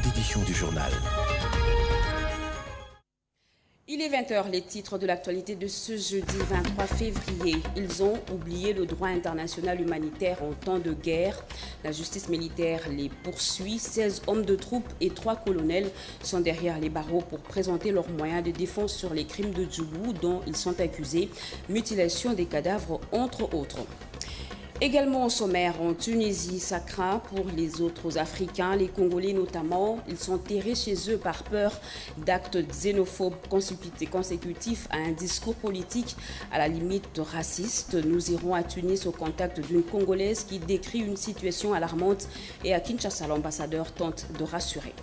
grande édition du journal. Il est 20h, les titres de l'actualité de ce jeudi 23 février. Ils ont oublié le droit international humanitaire en temps de guerre. La justice militaire les poursuit. 16 hommes de troupes et 3 colonels sont derrière les barreaux pour présenter leurs moyens de défense sur les crimes de Djougou dont ils sont accusés. Mutilation des cadavres, entre autres. Également au sommaire en Tunisie, ça craint pour les autres Africains, les Congolais notamment. Ils sont terrés chez eux par peur d'actes xénophobes consécutifs à un discours politique à la limite raciste. Nous irons à Tunis au contact d'une Congolaise qui décrit une situation alarmante et à Kinshasa, l'ambassadeur tente de rassurer.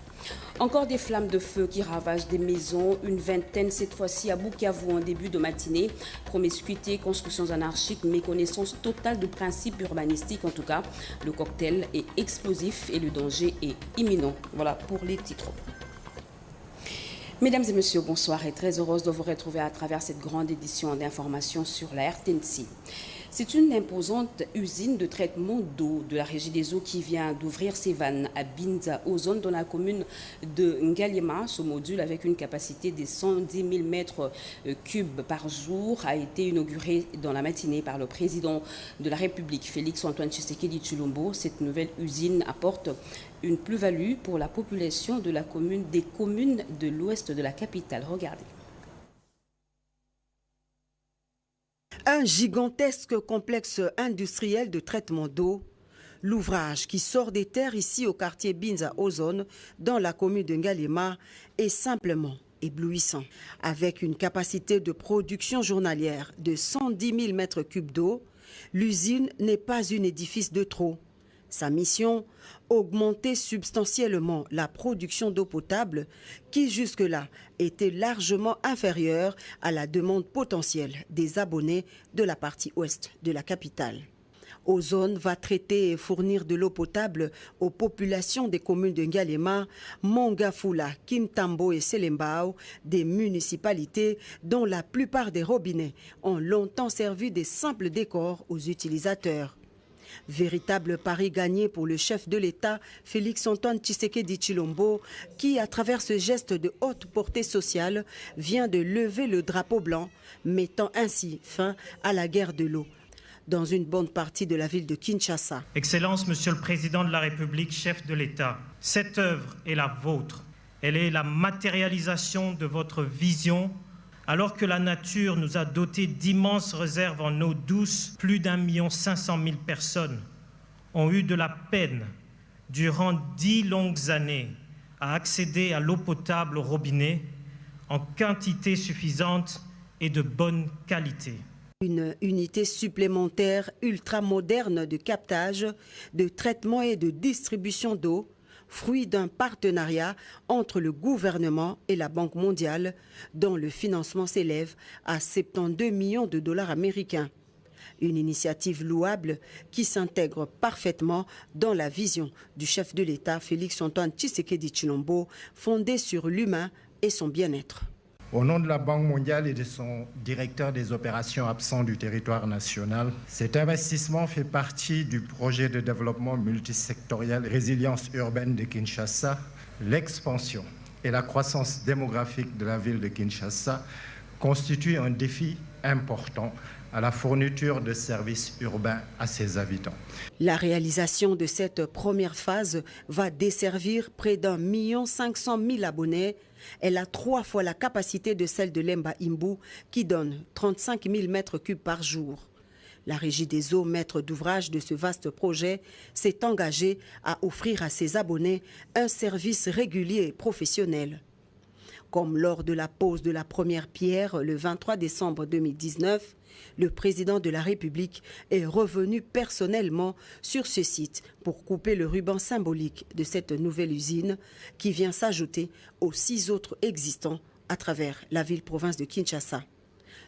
Encore des flammes de feu qui ravagent des maisons, une vingtaine cette fois-ci à Bukavu en début de matinée. Promiscuité, constructions anarchiques, méconnaissance totale de principes urbanistiques en tout cas. Le cocktail est explosif et le danger est imminent. Voilà pour les titres. Mesdames et messieurs, bonsoir et très heureuse de vous retrouver à travers cette grande édition d'information sur la RTNC. C'est une imposante usine de traitement d'eau de la Régie des eaux qui vient d'ouvrir ses vannes à Binza, aux zones dans la commune de Ngaliema. Ce module, avec une capacité de 110 000 mètres cubes par jour, a été inauguré dans la matinée par le président de la République, Félix-Antoine Tshisekedi Tshilombo. Cette nouvelle usine apporte une plus-value pour la population de des communes de l'ouest de la capitale. Regardez. Un gigantesque complexe industriel de traitement d'eau. L'ouvrage qui sort des terres ici au quartier Binza Ozone, dans la commune de Ngaliema, est simplement éblouissant. Avec une capacité de production journalière de 110 000 mètres cubes d'eau, l'usine n'est pas un édifice de trop. Sa mission, augmenter substantiellement la production d'eau potable qui jusque-là était largement inférieure à la demande potentielle des abonnés de la partie ouest de la capitale. Ozone va traiter et fournir de l'eau potable aux populations des communes de Ngaliema, Mongafula, Kintambo et Selembao, des municipalités dont la plupart des robinets ont longtemps servi de simples décors aux utilisateurs. Véritable pari gagné pour le chef de l'État, Félix-Antoine Tshisekedi Tshilombo, qui, à travers ce geste de haute portée sociale, vient de lever le drapeau blanc, mettant ainsi fin à la guerre de l'eau dans une bonne partie de la ville de Kinshasa. Excellence, Monsieur le Président de la République, chef de l'État, cette œuvre est la vôtre. Elle est la matérialisation de votre vision. Alors que la nature nous a dotés d'immenses réserves en eau douce, plus d'1 500 000 personnes ont eu de la peine durant 10 longues années à accéder à l'eau potable au robinet en quantité suffisante et de bonne qualité. Une unité supplémentaire ultra-moderne de captage, de traitement et de distribution d'eau, fruit d'un partenariat entre le gouvernement et la Banque mondiale, dont le financement s'élève à 72 millions de dollars américains. Une initiative louable qui s'intègre parfaitement dans la vision du chef de l'État, Félix-Antoine Tshisekedi Tshilombo, fondée sur l'humain et son bien-être. Au nom de la Banque mondiale et de son directeur des opérations absent du territoire national, cet investissement fait partie du projet de développement multisectoriel Résilience urbaine de Kinshasa. L'expansion et la croissance démographique de la ville de Kinshasa constituent un défi important à la fourniture de services urbains à ses habitants. La réalisation de cette première phase va desservir près d'1 500 000 abonnés. Elle a 3 fois la capacité de celle de Lemba Imbu qui donne 35 000 mètres cubes par jour. La Régie des eaux, maître d'ouvrage de ce vaste projet, s'est engagée à offrir à ses abonnés un service régulier et professionnel. Comme lors de la pose de la première pierre le 23 décembre 2019, le président de la République est revenu personnellement sur ce site pour couper le ruban symbolique de cette nouvelle usine qui vient s'ajouter aux 6 autres existants à travers la ville-province de Kinshasa.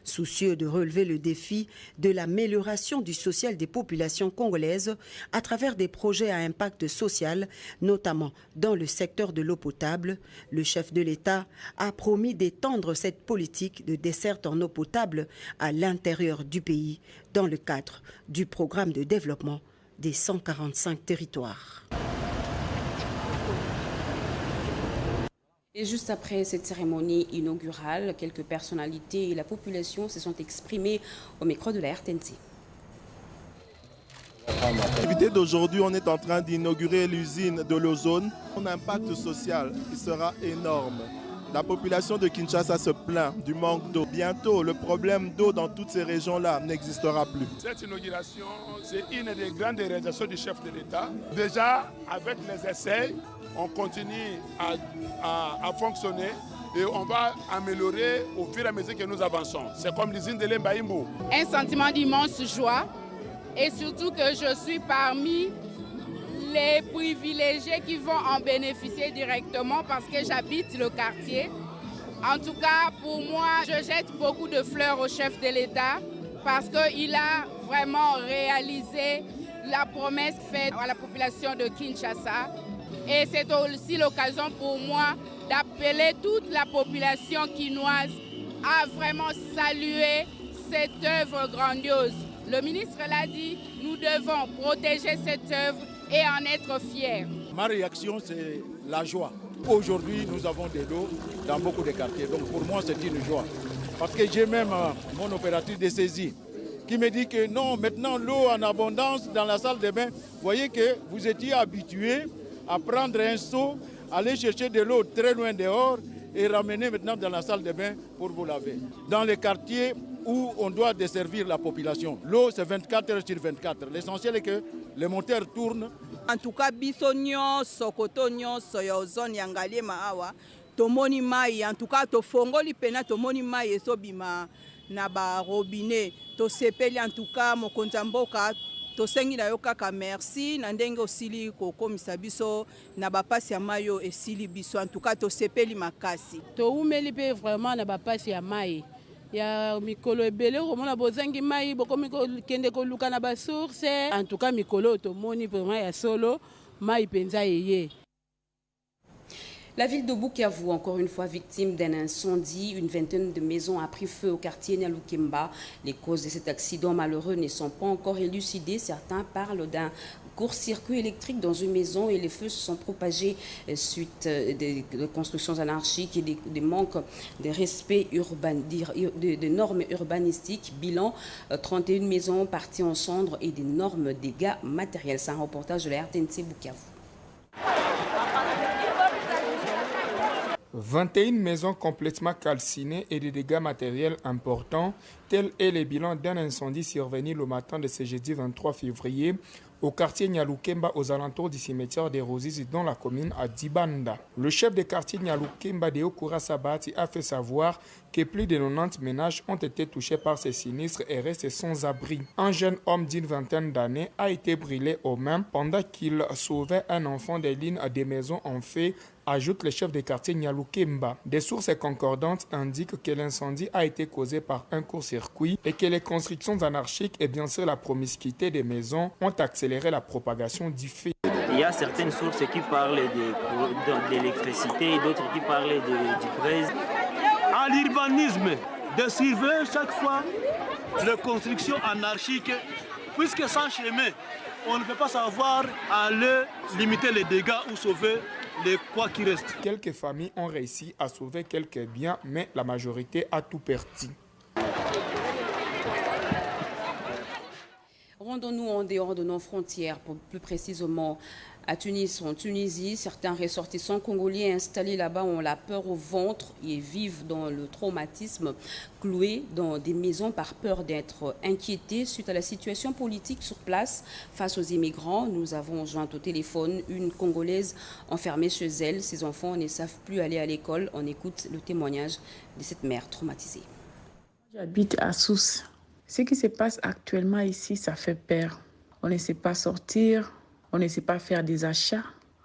Soucieux de relever le défi de l'amélioration du social des populations congolaises à travers des projets à impact social, notamment dans le secteur de l'eau potable, le chef de l'État a promis d'étendre cette politique de desserte en eau potable à l'intérieur du pays dans le cadre du programme de développement des 145 territoires. Et juste après cette cérémonie inaugurale, quelques personnalités et la population se sont exprimées au micro de la RTNC. L'activité d'aujourd'hui, on est en train d'inaugurer l'usine de l'ozone. Son impact social qui sera énorme. La population de Kinshasa se plaint du manque d'eau. Bientôt, le problème d'eau dans toutes ces régions-là n'existera plus. Cette inauguration, c'est une des grandes réalisations du chef de l'État. Déjà, avec les essais, on continue à fonctionner et on va améliorer au fur et à mesure que nous avançons. C'est comme l'usine de Lembaïmbo. Un sentiment d'immense joie et surtout que je suis parmi les privilégiés qui vont en bénéficier directement parce que j'habite le quartier. En tout cas, pour moi, je jette beaucoup de fleurs au chef de l'État parce qu'il a vraiment réalisé la promesse faite à la population de Kinshasa. Et c'est aussi l'occasion pour moi d'appeler toute la population quinoise à vraiment saluer cette œuvre grandiose. Le ministre l'a dit, nous devons protéger cette œuvre et en être fiers. Ma réaction, c'est la joie. Aujourd'hui, nous avons de l'eau dans beaucoup de quartiers. Donc pour moi, c'est une joie. Parce que j'ai même mon opératrice de saisie qui me dit que non, maintenant l'eau en abondance dans la salle de bain. Vous voyez que vous étiez habitués à prendre un seau, aller chercher de l'eau très loin dehors et ramener maintenant dans la salle de bain pour vous laver. Dans les quartiers où on doit desservir la population, l'eau c'est 24 heures sur 24. L'essentiel est que les moteurs tournent. En tout cas, bisonyo, sokotonyo, soyozon, yangalie maawa, tomoni mai, en tout cas, to fongoli pena, tomoni mai, esobima, na ba robinet, to sepeli, en tout cas, mokonzamboka, to sengi na yo kaka merci, na ndenge osili koko misabiso, na ba pasi ya mayo esili biso, en tout cas, to sepeli makasi. To umeli pe vraiment na ba pasi ya mai. Ya mikolo ebele komona bozangi mai bokomi kende koluka na ba source en tout cas mikolo tomoni vraiment ya solo mai penza yeye. La ville de Bukavu, encore une fois victime d'un incendie, une vingtaine de maisons a pris feu au quartier Nyalukemba. Les causes de cet accident malheureux ne sont pas encore élucidées. Certains parlent d'un court-circuit électrique dans une maison et les feux se sont propagés suite des constructions anarchiques et des manques de respect des normes urbanistiques. Bilan, 31 maisons parties en cendres et d'énormes dégâts matériels. C'est un reportage de la RTNC Bukavu. 21 maisons complètement calcinées et des dégâts matériels importants, tel est le bilan d'un incendie survenu le matin de ce jeudi 23 février au quartier Nyalukemba aux alentours du cimetière des Rosises dans la commune à Dibanda. Le chef de quartier Nyalukemba Deo Koura Sabati a fait savoir que plus de 90 ménages ont été touchés par ces sinistres et restent sans abri. Un jeune homme d'une vingtaine d'années a été brûlé aux mains pendant qu'il sauvait un enfant des lignes des maisons en feu, ajoute le chef de quartier Nyalukemba. Des sources concordantes indiquent que l'incendie a été causé par un court-circuit et que les constructions anarchiques et bien sûr la promiscuité des maisons ont accéléré la propagation du feu. Il y a certaines sources qui parlent d'électricité et d'autres qui parlent du gaz. À l'urbanisme, de surveiller chaque fois les constructions anarchiques, puisque sans chemin, on ne peut pas savoir aller limiter les dégâts ou sauver les quoi qui reste. Quelques familles ont réussi à sauver quelques biens, mais la majorité a tout perdu. Rendons-nous en dehors de nos frontières, plus précisément à Tunis, en Tunisie. Certains ressortissants congolais installés là-bas ont la peur au ventre et vivent dans le traumatisme, cloués dans des maisons par peur d'être inquiétés suite à la situation politique sur place face aux immigrants. Nous avons joint au téléphone une Congolaise enfermée chez elle. Ses enfants ne savent plus aller à l'école. On écoute le témoignage de cette mère traumatisée. J'habite à Sousse. Ce qui se passe actuellement ici, ça fait peur. On ne sait pas sortir, on ne sait pas faire des achats.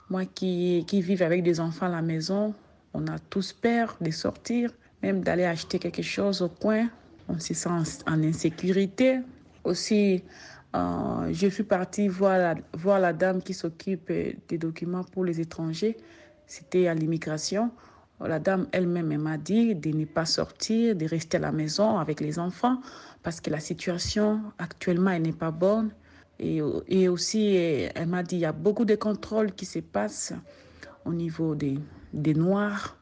Moi qui vis avec des enfants à la maison, on a tous peur de sortir, même d'aller acheter quelque chose au coin. On se sent en insécurité. Aussi, je suis partie voir la dame qui s'occupe des documents pour les étrangers. C'était à l'immigration. La dame elle-même m'a dit de ne pas sortir, de rester à la maison avec les enfants parce que la situation actuellement elle n'est pas bonne. Et aussi, elle m'a dit qu'il y a beaucoup de contrôles qui se passent au niveau des Noirs.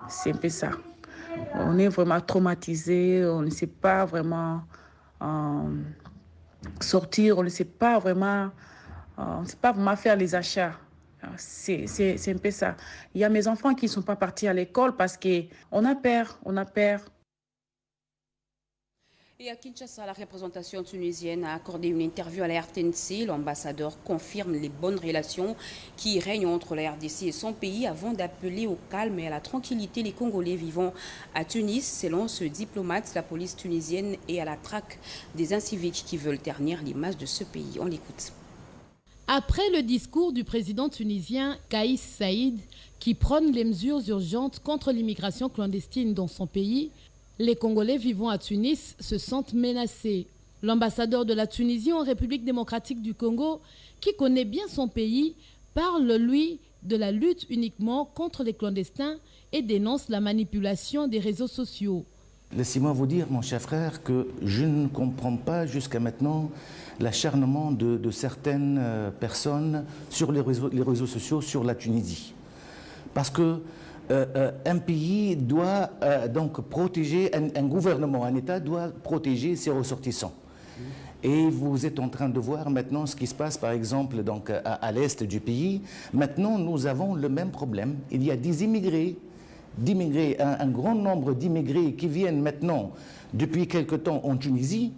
C'est un peu ça. On est vraiment traumatisé, on ne sait pas vraiment sortir, on ne sait pas vraiment faire les achats. C'est un peu ça. Il y a mes enfants qui ne sont pas partis à l'école parce qu'on a peur. Et à Kinshasa, la représentation tunisienne a accordé une interview à la RTNC. L'ambassadeur confirme les bonnes relations qui règnent entre la RDC et son pays avant d'appeler au calme et à la tranquillité les Congolais vivant à Tunis. Selon ce diplomate, la police tunisienne est à la traque des inciviques qui veulent ternir l'image de ce pays. On l'écoute. Après le discours du président tunisien Kaïs Saïd, qui prône les mesures urgentes contre l'immigration clandestine dans son pays, les Congolais vivant à Tunis se sentent menacés. L'ambassadeur de la Tunisie en République démocratique du Congo, qui connaît bien son pays, parle, lui, de la lutte uniquement contre les clandestins et dénonce la manipulation des réseaux sociaux. Laissez-moi vous dire, mon cher frère, que je ne comprends pas jusqu'à maintenant l'acharnement de certaines personnes sur les réseaux sociaux sur la Tunisie. Parce que un pays doit donc protéger, un gouvernement, un État doit protéger ses ressortissants. Et vous êtes en train de voir maintenant ce qui se passe, par exemple, donc, à l'est du pays. Maintenant, nous avons le même problème. Il y a des immigrés, un grand nombre d'immigrés qui viennent maintenant, depuis quelque temps, en Tunisie,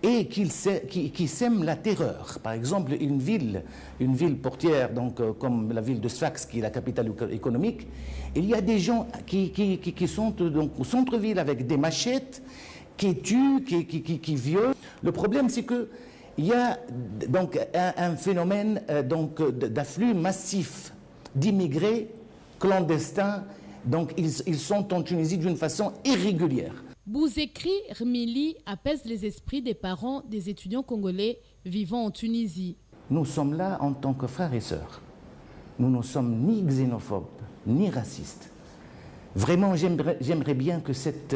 et qui sèment la terreur. Par exemple, une ville portière, donc, comme la ville de Sfax, qui est la capitale économique, il y a des gens qui sont donc, au centre-ville avec des machettes, qui tuent, qui violent. Le problème, c'est qu'il y a donc, un phénomène d'afflux massif d'immigrés clandestins. Donc, ils sont en Tunisie d'une façon irrégulière. Bouzekri Rmili apaise les esprits des parents des étudiants congolais vivant en Tunisie. Nous sommes là en tant que frères et sœurs. Nous ne sommes ni xénophobes, ni racistes. Vraiment, j'aimerais bien que cette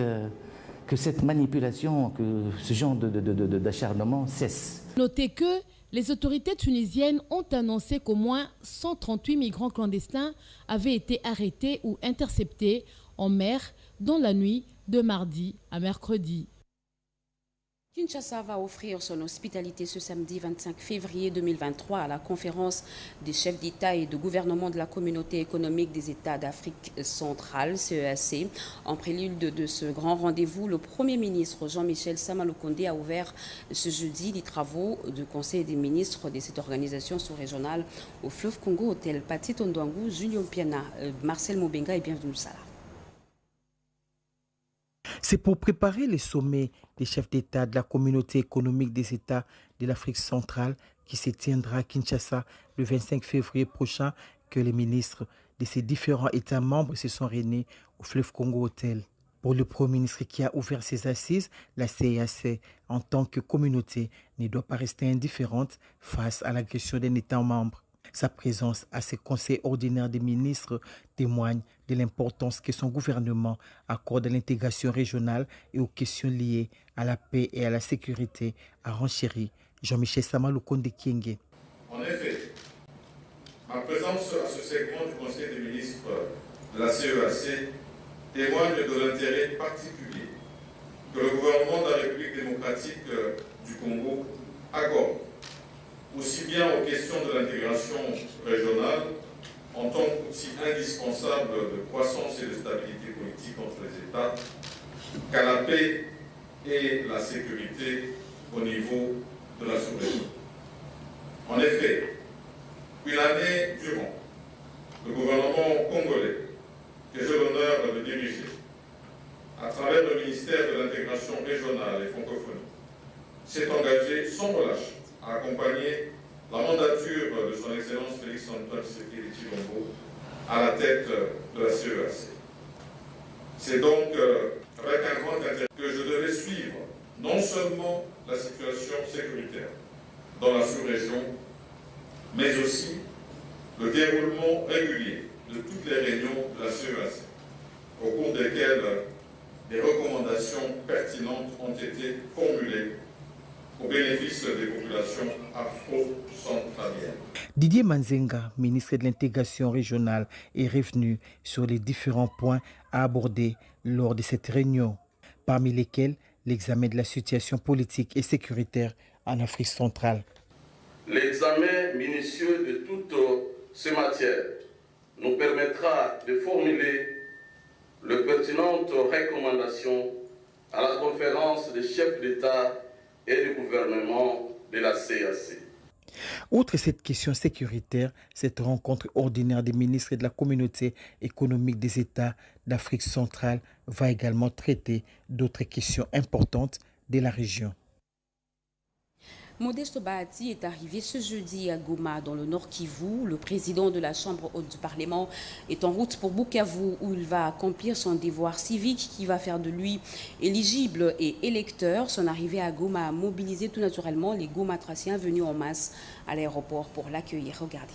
manipulation, que ce genre d'acharnement cesse. Notez que les autorités tunisiennes ont annoncé qu'au moins 138 migrants clandestins avaient été arrêtés ou interceptés en mer dans la nuit de mardi à mercredi. Kinshasa va offrir son hospitalité ce samedi 25 février 2023 à la conférence des chefs d'État et de gouvernement de la communauté économique des États d'Afrique centrale, CEAC. En prélude de ce grand rendez-vous, le Premier ministre Jean-Michel Sama-Lukonde a ouvert ce jeudi les travaux du Conseil des ministres de cette organisation sous-régionale au fleuve Congo, hôtel Pati Tondouangou, Julien Piana, Marcel Mobenga et bienvenue Salah. C'est pour préparer les sommets des chefs d'État de la communauté économique des États de l'Afrique centrale qui se tiendra à Kinshasa le 25 février prochain que les ministres de ces différents États membres se sont réunis au fleuve Congo Hôtel. Pour le Premier ministre qui a ouvert ses assises, la CEAC, en tant que communauté, ne doit pas rester indifférente face à l'agression d'un État membre. Sa présence à ce conseil ordinaire des ministres témoigne de l'importance que son gouvernement accorde à l'intégration régionale et aux questions liées à la paix et à la sécurité, a renchéri Jean-Michel Sama-Lukonde Kyenge. En effet, ma présence à ce segment du conseil des ministres de la CEAC témoigne de l'intérêt particulier que le gouvernement de la République démocratique du Congo accorde aussi bien aux questions de l'intégration régionale en tant qu'outil indispensable de croissance et de stabilité politique entre les États, qu'à la paix et la sécurité au niveau de la sous-région. En effet, une année durant, le gouvernement congolais, que j'ai l'honneur de diriger, à travers le ministère de l'intégration régionale et francophonie, s'est engagé sans relâche à accompagner la mandature de son Excellence Félix-Antoine Tshisekedi Tshilombo à la tête de la CEAC. C'est donc avec un grand intérêt que je devais suivre non seulement la situation sécuritaire dans la sous-région, mais aussi le déroulement régulier de toutes les réunions de la CEAC, au cours desquelles des recommandations pertinentes ont été formulées au bénéfice des populations afro-centraliennes. Didier Manzenga, ministre de l'intégration régionale, est revenu sur les différents points à aborder lors de cette réunion, parmi lesquels l'examen de la situation politique et sécuritaire en Afrique centrale. L'examen minutieux de toutes ces matières nous permettra de formuler de pertinentes recommandations à la conférence des chefs d'État et de gouvernement de la CAC. Outre cette question sécuritaire, cette rencontre ordinaire des ministres de la communauté économique des États d'Afrique centrale va également traiter d'autres questions importantes de la région. Modeste Bahati est arrivé ce jeudi à Goma, dans le Nord Kivu. Le président de la Chambre haute du Parlement est en route pour Bukavu, où il va accomplir son devoir civique qui va faire de lui éligible et électeur. Son arrivée à Goma a mobilisé tout naturellement les Gomatraciens venus en masse à l'aéroport pour l'accueillir. Regardez.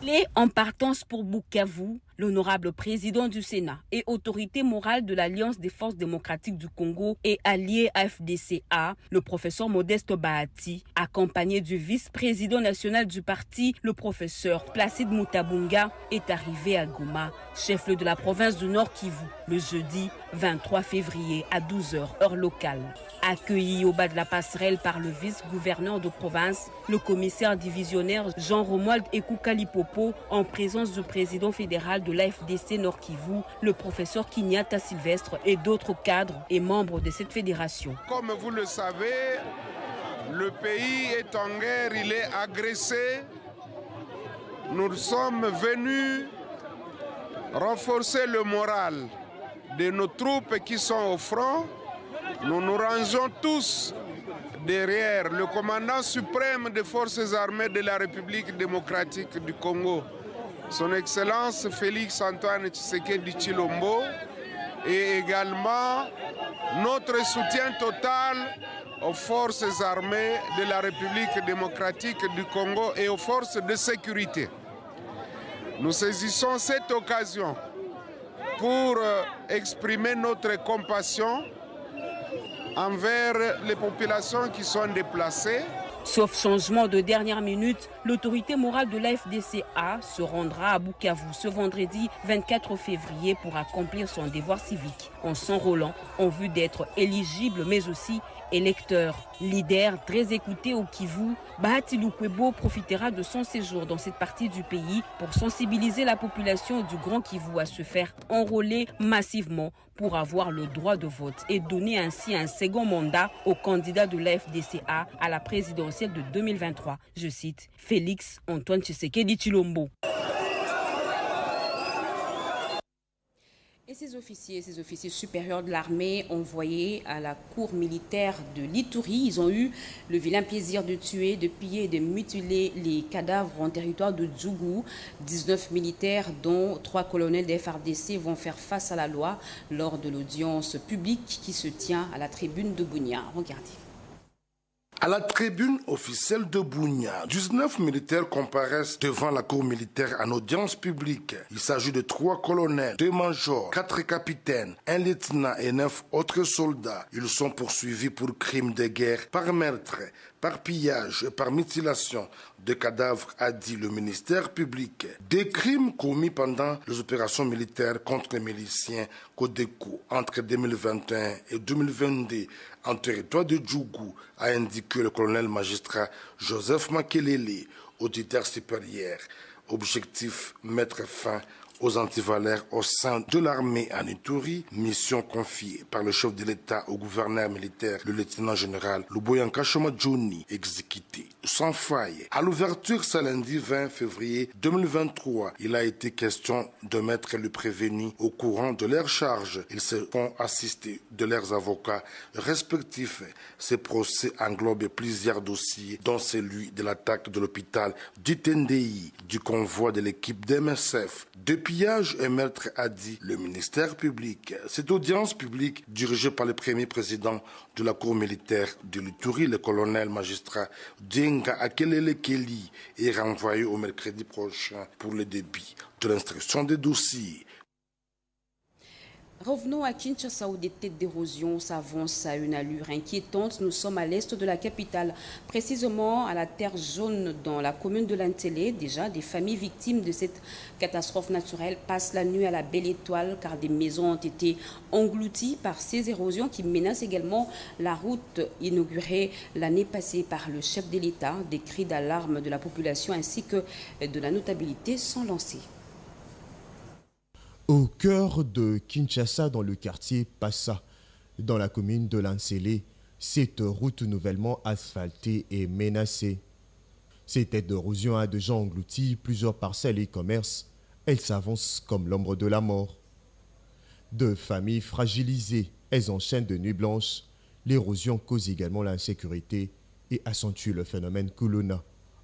Il est en partance pour Bukavu. L'honorable président du Sénat et autorité morale de l'Alliance des forces démocratiques du Congo et allié à FDCA, le professeur Modeste Bahati, accompagné du vice-président national du parti, le professeur Placide Mutabunga, est arrivé à Goma, chef-lieu de la province du Nord Kivu, le jeudi 23 février à 12h, heure locale. Accueilli au bas de la passerelle par le vice-gouverneur de province, le commissaire divisionnaire Jean-Romuald Ekouka-Lipopo, en présence du président fédéral de l'AFDC Nord Kivu, le professeur Kinyata Sylvestre et d'autres cadres et membres de cette fédération. Comme vous le savez, le pays est en guerre, il est agressé. Nous sommes venus renforcer le moral de nos troupes qui sont au front. Nous nous rangeons tous derrière le commandant suprême des forces armées de la République démocratique du Congo, son Excellence Félix Antoine Tshisekedi Tshilombo, et également notre soutien total aux forces armées de la République démocratique du Congo et aux forces de sécurité. Nous saisissons cette occasion pour exprimer notre compassion envers les populations qui sont déplacées. Sauf changement de dernière minute, l'autorité morale de l'AFDCA se rendra à Bukavu ce vendredi 24 février pour accomplir son devoir civique en s'enrôlant en vue d'être éligible mais aussi électeur. Leader très écouté au Kivu, Bahati Lukwebo profitera de son séjour dans cette partie du pays pour sensibiliser la population du Grand Kivu à se faire enrôler massivement pour avoir le droit de vote et donner ainsi un second mandat au candidat de l'AFDCA à la présidentielle de 2023. Je cite Félix Antoine Tshisekedi Tshilombo. Et ces officiers supérieurs de l'armée envoyés à la cour militaire de l'Ituri, ils ont eu le vilain plaisir de tuer, de piller et de mutiler les cadavres en territoire de Djougou. 19 militaires, dont 3 colonels des FARDC, vont faire face à la loi lors de l'audience publique qui se tient à la tribune de Bunia. Regardez. À la tribune officielle de Bunia, 19 militaires comparaissent devant la cour militaire en audience publique. Il s'agit de 3 colonels, 2 majors, 4 capitaines, 1 lieutenant et 9 autres soldats. Ils sont poursuivis pour crimes de guerre par meurtre, par pillage et par mutilation de cadavres, a dit le ministère public. Des crimes commis pendant les opérations militaires contre les miliciens Codeco entre 2021 et 2022 en territoire de Djougou, a indiqué le colonel magistrat Joseph Makelele, auditeur supérieur. Objectif, mettre fin aux antivaleurs au sein de l'armée en Ituri, mission confiée par le chef de l'État au gouverneur militaire, le lieutenant-général Luboyanka Johnny, exécuté sans faille. À l'ouverture ce lundi 20 février 2023, il a été question de mettre le prévenu au courant de leurs charges. Ils se font assister de leurs avocats respectifs. Ces procès englobent plusieurs dossiers, dont celui de l'attaque de l'hôpital d'Itendei, du convoi de l'équipe d'MSF, de pillage et meurtre, a dit le ministère public. Cette audience publique, dirigée par le premier président de la cour militaire de l'Ituri, le colonel magistrat Djenga Akelele Kelly, est renvoyée au mercredi prochain pour le début de l'instruction des dossiers. Revenons à Kinshasa où des têtes d'érosion s'avancent à une allure inquiétante. Nous sommes à l'est de la capitale, précisément à la terre jaune dans la commune de Lantélé. Déjà, des familles victimes de cette catastrophe naturelle passent la nuit à la belle étoile car des maisons ont été englouties par ces érosions qui menacent également la route inaugurée l'année passée par le chef de l'État. Des cris d'alarme de la population ainsi que de la notabilité sont lancés. Au cœur de Kinshasa, dans le quartier Passa, dans la commune de Lansele, cette route nouvellement asphaltée est menacée. Cette tête d'érosion a déjà englouti plusieurs parcelles et commerces. Elle s'avance comme l'ombre de la mort. De familles fragilisées, elles enchaînent de nuits blanches. L'érosion cause également l'insécurité et accentue le phénomène Kuluna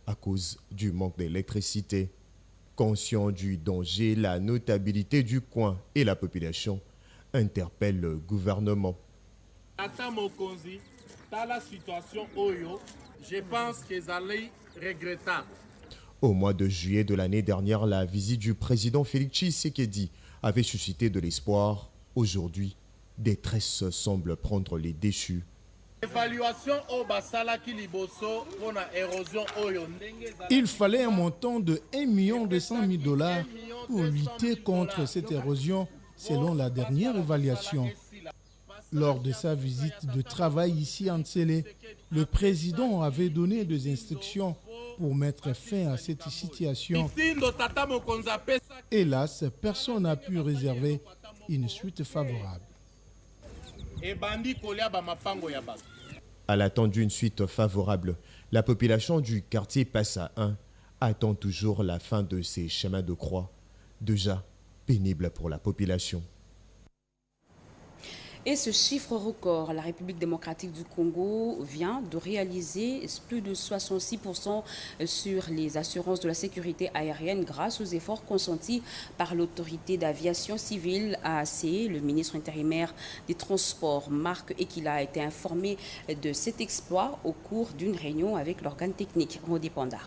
à cause du manque d'électricité. Conscient du danger, la notabilité du coin et la population interpellent le gouvernement. La situation, je pense qu'ils allaient regretter. Au mois de juillet de l'année dernière, la visite du président Félix Tshisekedi avait suscité de l'espoir. Aujourd'hui, détresse semble prendre les déchus. Il fallait un montant de 1,2 million pour lutter contre cette érosion, selon la dernière évaluation. Lors de sa visite de travail ici à Ntsele, le président avait donné des instructions pour mettre fin à cette situation. Hélas, personne n'a pu réserver une suite favorable. À l'attente d'une suite favorable, la population du quartier Passa 1 attend toujours la fin de ces chemins de croix, déjà pénibles pour la population. Et ce chiffre record, la République démocratique du Congo vient de réaliser plus de 66% sur les assurances de la sécurité aérienne grâce aux efforts consentis par l'autorité d'aviation civile AAC. Le ministre intérimaire des Transports, Marc Ekila, a été informé de cet exploit au cours d'une réunion avec l'organe technique Rodipanda.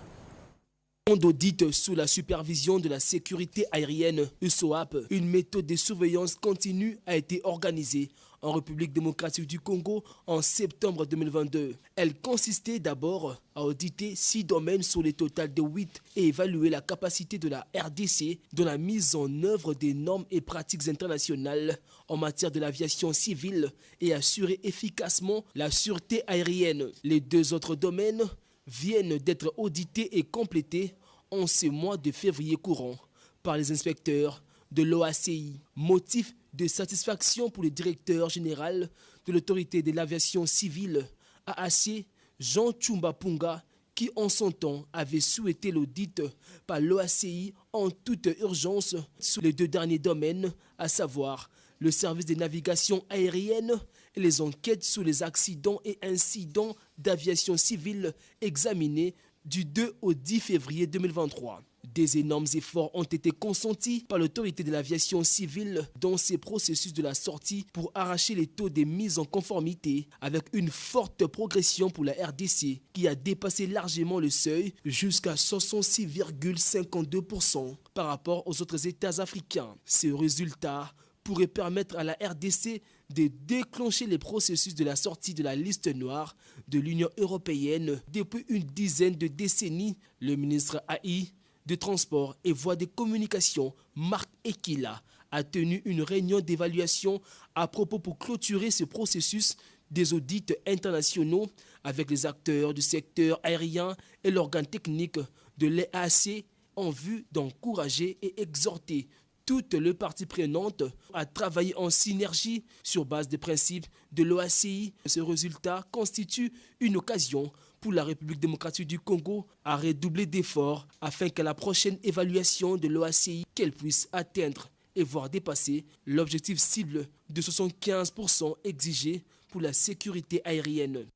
D'audit sous la supervision de la sécurité aérienne USOAP, une méthode de surveillance continue a été organisée en République démocratique du Congo en septembre 2022. Elle consistait d'abord à auditer 6 domaines sur les total de 8 et évaluer la capacité de la RDC dans la mise en œuvre des normes et pratiques internationales en matière de l'aviation civile et assurer efficacement la sûreté aérienne. Les 2 autres domaines viennent d'être audités et complétés en ce mois de février courant par les inspecteurs de l'OACI. Motif de satisfaction pour le directeur général de l'autorité de l'aviation civile AAC, Jean Tchumba Punga, qui en son temps avait souhaité l'audit par l'OACI en toute urgence sur les 2 derniers domaines, à savoir le service de navigation aérienne et les enquêtes sur les accidents et incidents d'aviation civile examinés du 2 au 10 février 2023. Des énormes efforts ont été consentis par l'autorité de l'aviation civile dans ces processus de la sortie pour arracher les taux de mise en conformité avec une forte progression pour la RDC qui a dépassé largement le seuil jusqu'à 66,52% par rapport aux autres États africains. Ce résultat pourrait permettre à la RDC de déclencher les processus de la sortie de la liste noire de l'Union européenne depuis une dizaine de décennies. Le ministre AI de Transport et Voies de Communication, Marc Ekila, a tenu une réunion d'évaluation à propos pour clôturer ce processus des audits internationaux avec les acteurs du secteur aérien et l'organe technique de l'EAC en vue d'encourager et exhorter toutes les parties prenantes à travailler en synergie sur base des principes de l'OACI. Ce résultat constitue une occasion pour la République démocratique du Congo à redoubler d'efforts afin qu'à la prochaine évaluation de l'OACI, qu'elle puisse atteindre et voire dépasser l'objectif cible de 75% exigé pour la sécurité aérienne.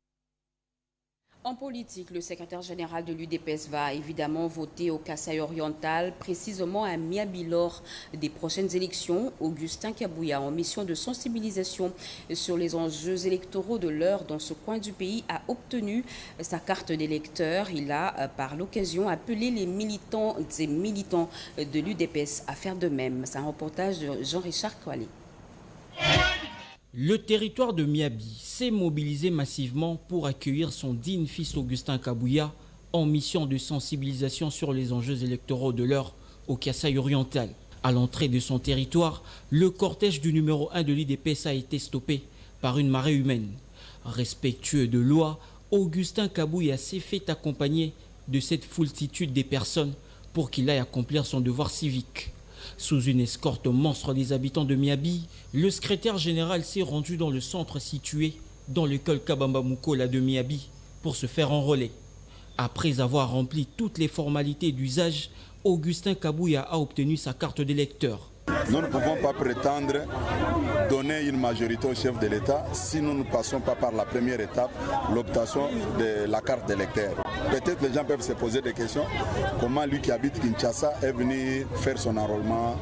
En politique, le secrétaire général de l'UDPS va évidemment voter au Kasaï oriental, précisément à Miabi lors des prochaines élections. Augustin Kabouya, en mission de sensibilisation sur les enjeux électoraux de l'heure dans ce coin du pays, a obtenu sa carte d'électeur. Il a, par l'occasion, appelé les militants et militants de l'UDPS à faire de même. C'est un reportage de Jean-Richard Kouali. Le territoire de Miabi s'est mobilisé massivement pour accueillir son digne fils Augustin Kabouya en mission de sensibilisation sur les enjeux électoraux de l'heure au Kasaï oriental. À l'entrée de son territoire, le cortège du numéro 1 de l'IDPS a été stoppé par une marée humaine. Respectueux de loi, Augustin Kabouya s'est fait accompagner de cette foultitude des personnes pour qu'il aille accomplir son devoir civique. Sous une escorte monstre des habitants de Miabi, le secrétaire général s'est rendu dans le centre situé dans l'école Kabamba Mukola de Miabi pour se faire enrôler. Après avoir rempli toutes les formalités d'usage, Augustin Kabouya a obtenu sa carte d'électeur. Nous ne pouvons pas prétendre donner une majorité au chef de l'État si nous ne passons pas par la première étape, l'obtention de la carte d'électeur. Peut-être les gens peuvent se poser des questions. Comment lui qui habite Kinshasa est venu faire son enrôlement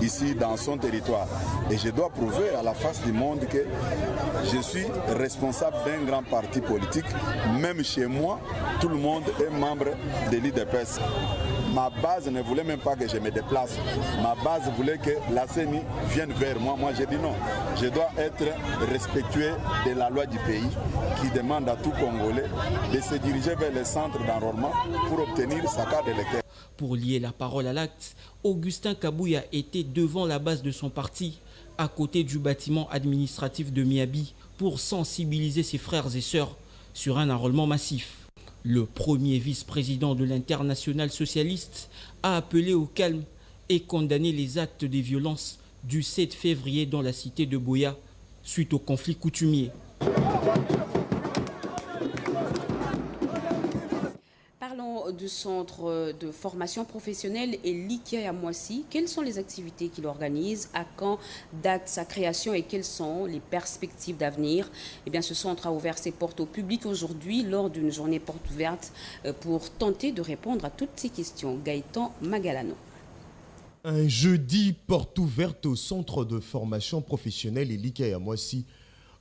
ici dans son territoire? Et je dois prouver à la face du monde que je suis responsable d'un grand parti politique. Même chez moi, tout le monde est membre de l'IDPS. Ma base ne voulait même pas que je me déplace. Ma base voulait que la CENI vienne vers moi. Moi, j'ai dit non. Je dois être respectueux de la loi du pays qui demande à tout Congolais de se diriger vers les centres d'enrôlement pour obtenir sa carte d'électeur. Pour lier la parole à l'acte, Augustin Kabouya était devant la base de son parti, à côté du bâtiment administratif de Miabi, pour sensibiliser ses frères et sœurs sur un enrôlement massif. Le premier vice-président de l'Internationale socialiste a appelé au calme et condamné les actes de violence du 7 février dans la cité de Boya suite au conflit coutumier. Parlons du centre de formation professionnelle et l'IKEA à Moissy. Quelles sont les activités qu'il organise? À quand date sa création et quelles sont les perspectives d'avenir? Eh bien, ce centre a ouvert ses portes au public aujourd'hui lors d'une journée porte ouverte pour tenter de répondre à toutes ces questions. Gaëtan Magalano. Un jeudi porte ouverte au centre de formation professionnelle et l'IKEA à Moissy.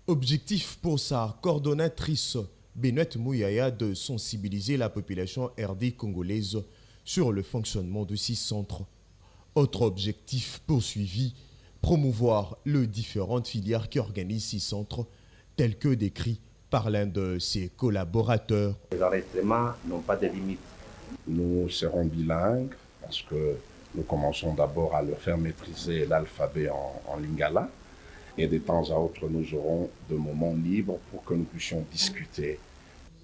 Objectif pour sa coordonnatrice Benoît Mouyaya de sensibiliser la population RD congolaise sur le fonctionnement de ces centres. Autre objectif poursuivi, promouvoir les différentes filières qui organisent ces centres, tels que décrits par l'un de ses collaborateurs. Les enregistrements n'ont pas de limite. Nous serons bilingues parce que nous commençons d'abord à leur faire maîtriser l'alphabet en lingala. Et de temps à autre, nous aurons des moments libres pour que nous puissions discuter.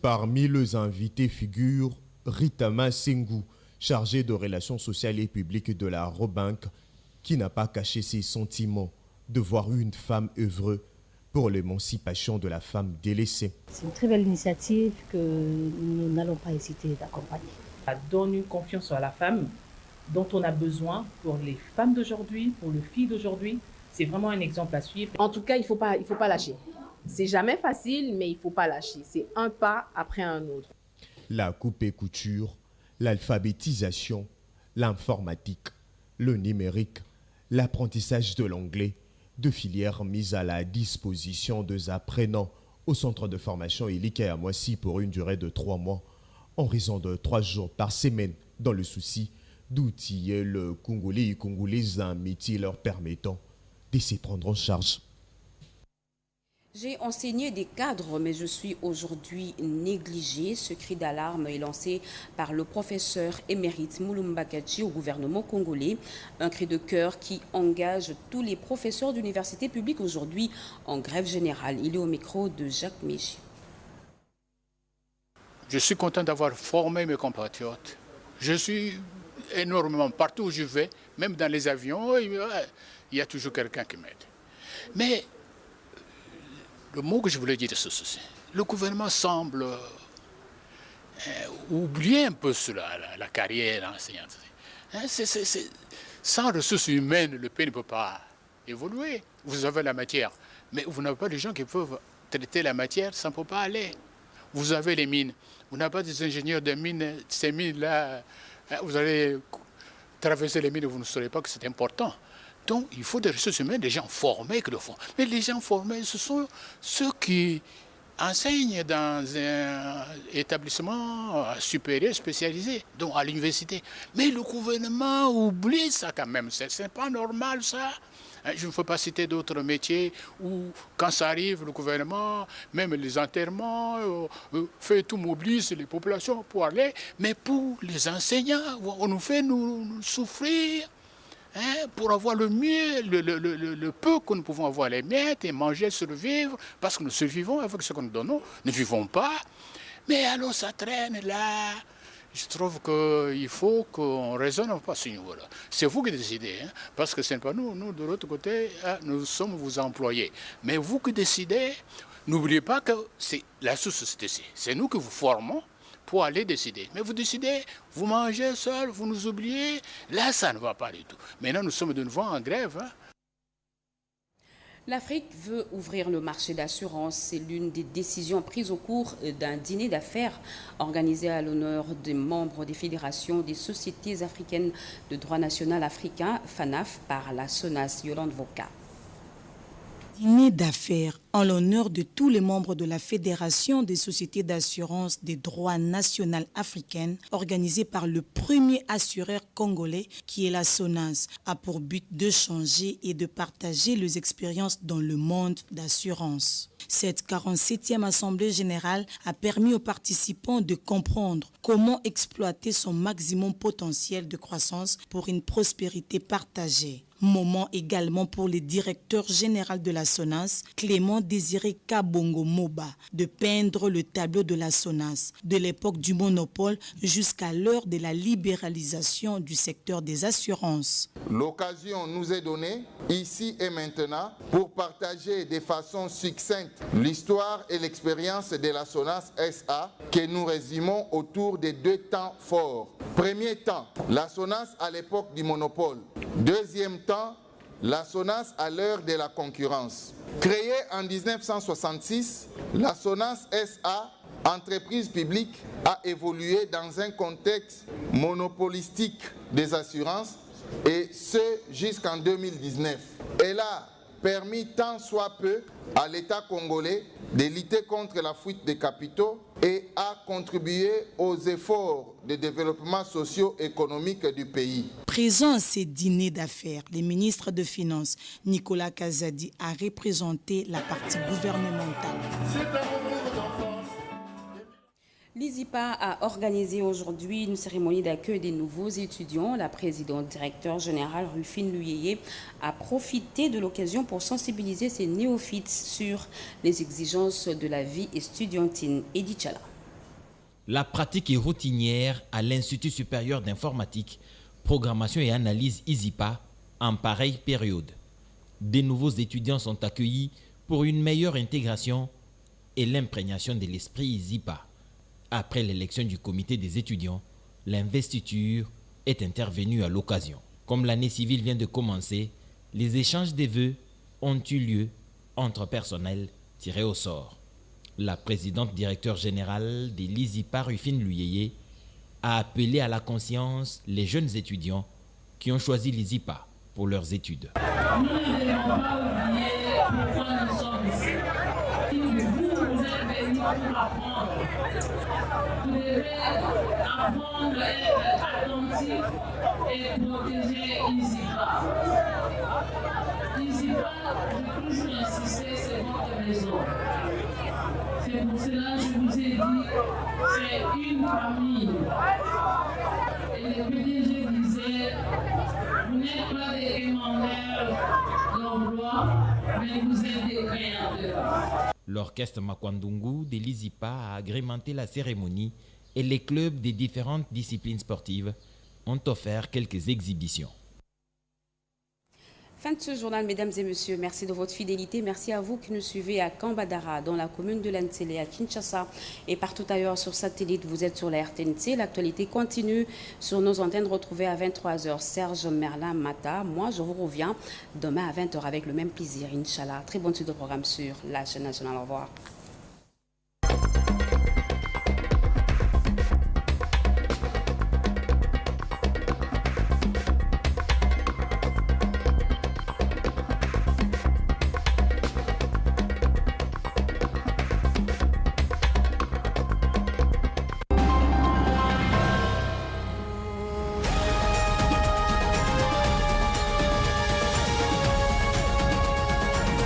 Parmi les invités figure Ritama Sengu, chargée de relations sociales et publiques de la Robank, qui n'a pas caché ses sentiments de voir une femme œuvrer pour l'émancipation de la femme délaissée. C'est une très belle initiative que nous n'allons pas hésiter d'accompagner. Ça donne une confiance à la femme dont on a besoin pour les femmes d'aujourd'hui, pour les filles d'aujourd'hui. C'est vraiment un exemple à suivre. En tout cas, il faut pas lâcher. C'est jamais facile, mais il ne faut pas lâcher. C'est un pas après un autre. La coupe et couture, l'alphabétisation, l'informatique, le numérique, l'apprentissage de l'anglais, deux filières mises à la disposition des apprenants au centre de formation l'IKEA à Moissy pour une durée de 3 mois, en raison de 3 jours par semaine, dans le souci d'outiller le Congolais et Congolaises un métier leur permettant de se prendre en charge. J'ai enseigné des cadres, mais je suis aujourd'hui négligé. Ce cri d'alarme est lancé par le professeur émérite Mulumba Kachi au gouvernement congolais. Un cri de cœur qui engage tous les professeurs d'université publique aujourd'hui en grève générale. Il est au micro de Jacques Mégy. Je suis content d'avoir formé mes compatriotes. Je suis énormément, partout où je vais, même dans les avions, il y a toujours quelqu'un qui m'aide. Mais le mot que je voulais dire, c'est ceci. Le gouvernement semble oublier un peu la carrière enseignante. Sans ressources humaines, le pays ne peut pas évoluer. Vous avez la matière, mais vous n'avez pas des gens qui peuvent traiter la matière, ça ne peut pas aller. Vous avez les mines, vous n'avez pas des ingénieurs de mines, ces mines-là, vous allez traverser les mines et vous ne saurez pas que c'est important. Donc, il faut des ressources humaines, des gens formés qui le font. Mais les gens formés, ce sont ceux qui enseignent dans un établissement supérieur spécialisé, donc à l'université. Mais le gouvernement oublie ça quand même. Ce n'est pas normal, ça. Je ne peux pas citer d'autres métiers où, quand ça arrive, le gouvernement, même les enterrements, fait tout, mobilise les populations pour aller. Mais pour les enseignants, on nous fait nous souffrir. Pour avoir le mieux, le peu que nous pouvons avoir, les miettes et manger, survivre, parce que nous survivons avec ce que nous donnons, ne vivons pas. Mais alors ça traîne là. Je trouve qu'il faut qu'on raisonne pas à ce niveau-là. C'est vous qui décidez, parce que ce n'est pas nous. Nous, de l'autre côté, nous sommes vos employés. Mais vous qui décidez, n'oubliez pas que c'est la sous-société. C'est nous qui vous formons pour aller décider. Mais vous décidez, vous mangez seul, vous nous oubliez. Là, ça ne va pas du tout. Maintenant, nous sommes de nouveau en grève. L'Afrique veut ouvrir le marché d'assurance. C'est l'une des décisions prises au cours d'un dîner d'affaires organisé à l'honneur des membres des fédérations des sociétés africaines de droit national africain, FANAF, par la SONAS. Yolande Voka. Dîner d'affaires en l'honneur de tous les membres de la Fédération des sociétés d'assurance des droits nationaux africaines, organisée par le premier assureur congolais qui est la SONAS, a pour but de changer et de partager les expériences dans le monde d'assurance. Cette 47e Assemblée générale a permis aux participants de comprendre comment exploiter son maximum potentiel de croissance pour une prospérité partagée. Moment également pour le directeur général de la SONAS, Clément Désiré Kabongo Moba, de peindre le tableau de la SONAS, de l'époque du monopole jusqu'à l'heure de la libéralisation du secteur des assurances. L'occasion nous est donnée, ici et maintenant, pour partager de façon succincte l'histoire et l'expérience de la SONAS SA que nous résumons autour de deux temps forts. Premier temps, la SONAS à l'époque du monopole. Deuxième temps, la SONAS à l'heure de la concurrence. Créée en 1966, la SONAS SA, entreprise publique, a évolué dans un contexte monopolistique des assurances et ce jusqu'en 2019. Elle a permis tant soit peu à l'État congolais de lutter contre la fuite des capitaux et a contribué aux efforts de développement socio-économique du pays. Présent à ces dîners d'affaires, le ministre de Finances, Nicolas Kazadi, a représenté la partie gouvernementale. L'ISIPA a organisé aujourd'hui une cérémonie d'accueil des nouveaux étudiants. La présidente directeur générale Rufine Luyeye a profité de l'occasion pour sensibiliser ses néophytes sur les exigences de la vie estudiantine. Edith Chala. La pratique est routinière à l'Institut supérieur d'informatique, programmation et analyse ISIPA en pareille période. Des nouveaux étudiants sont accueillis pour une meilleure intégration et l'imprégnation de l'esprit ISIPA. Après l'élection du comité des étudiants, l'investiture est intervenue à l'occasion. Comme l'année civile vient de commencer, les échanges des vœux ont eu lieu entre personnels tirés au sort. La présidente directeur générale de l'ISIPA, Rufine Luyeye, a appelé à la conscience les jeunes étudiants qui ont choisi l'ISIPA pour leurs études. Nous ne devons pas oublier pourquoi nous sommes ici. Vous êtes venus pour apprendre. Vous devez apprendre à être attentif et protéger l'ISIPA. L'ISIPA, j'ai toujours insisté, c'est votre maison. C'est pour cela que je vous ai dit, c'est une famille. Et le PDG disait, vous n'êtes pas des demandeurs d'emploi, mais vous êtes des créateurs. L'orchestre Makwandungu de l'ISIPA a agrémenté la cérémonie et les clubs des différentes disciplines sportives ont offert quelques exhibitions. Fin de ce journal, mesdames et messieurs. Merci de votre fidélité. Merci à vous qui nous suivez à Kambadara, dans la commune de Lansele, à Kinshasa et partout ailleurs sur satellite. Vous êtes sur la RTNC. L'actualité continue sur nos antennes. Retrouvez à 23h Serge Merlin Mata. Moi, je vous reviens demain à 20h avec le même plaisir, Inch'Allah. Très bonne suite de programme sur la chaîne nationale. Au revoir.